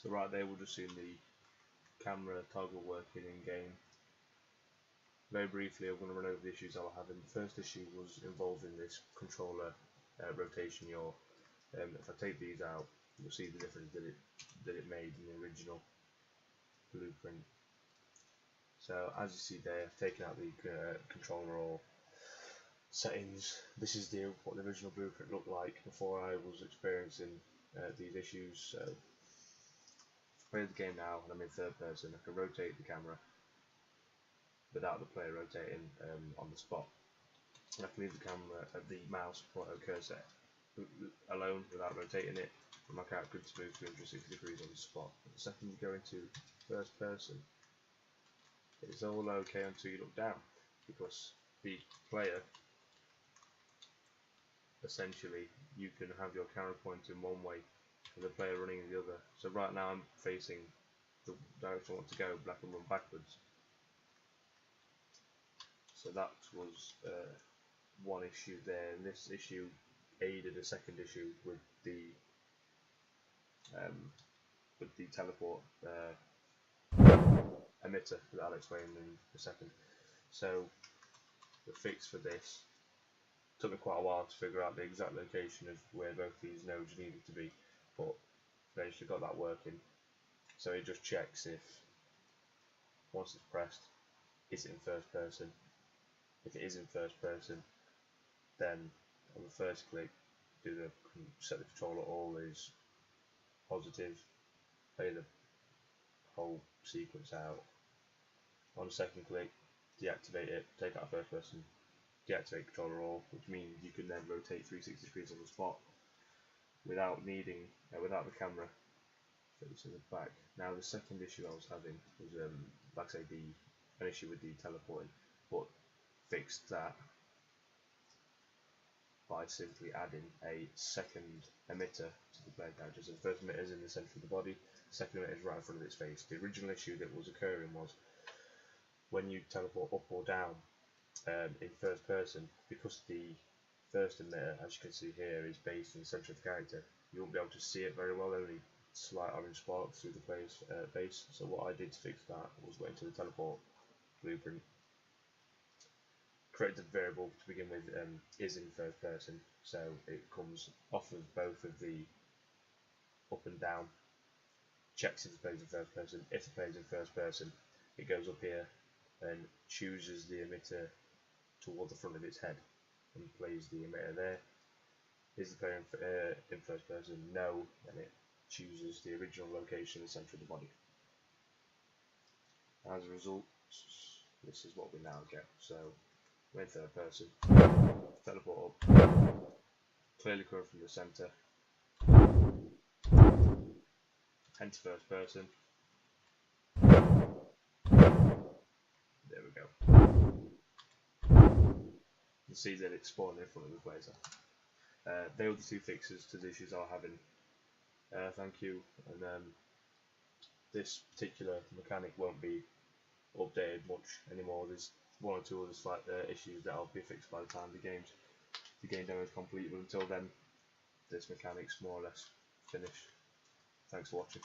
So right there we'll just see the camera toggle working in game. Very briefly I'm going to run over the issues I was having. The first issue was involving this controller rotation yaw. If I take these out, you'll see the difference that it made in the original blueprint. So as you see there, I've taken out the controller or settings. This is what the original blueprint looked like before I was experiencing these issues. So play the game now, and I'm in third person. I can rotate the camera without the player rotating on the spot. And I can leave the camera, the mouse pointer cursor alone without rotating it, and my character can move 360 degrees on the spot. But the second you go into first person, it's all okay until you look down, because the player, essentially, you can have your camera pointing one way and the player running in the other. So right now I'm facing the direction I want to go, but I can run backwards. So that was one issue there, and this issue aided a second issue with the teleport emitter that I'll explain in a second. So the fix for this took me quite a while to figure out the exact location of where both these nodes needed to be, but eventually got that working. So it just checks if, once it's pressed, is it in first person. If it is in first person, then on the first click, set the controller always positive, play the whole sequence out. On the second click, deactivate it, take out first person, deactivate controller all, which means you can then rotate 360 degrees on the spot without needing, without the camera facing the back. Now the second issue I was having was, like I say, an issue with the teleporting, but fixed that by simply adding a second emitter to the player character. So the first emitter is in the centre of the body, the second emitter is right in front of its face. The original issue that was occurring was when you teleport up or down in first person, because the first emitter, as you can see here, is based in the centre of the character, you won't be able to see it very well, only slight orange sparks through the player's face. So what I did to fix that was went into the teleport blueprint, created a variable to begin with, is in first person, so it comes off of both of the up and down, checks if the player's in first person. If the player's in first person, it goes up here and chooses the emitter toward the front of its head and plays the emitter there. Is the player in first person? No, and it chooses the original location in the centre of the body. As a result, this is what we now get. So we're in third person, teleport up, clearly coming from the centre, enter first person, there we go. You can see that it's spawning in front of the blazer. They were the two fixes to the issues I'm having. Thank you, and this particular mechanic won't be updated much anymore. There's one or two other slight issues that will be fixed by the time the game demo is complete, but until then this mechanic's more or less finished. Thanks for watching.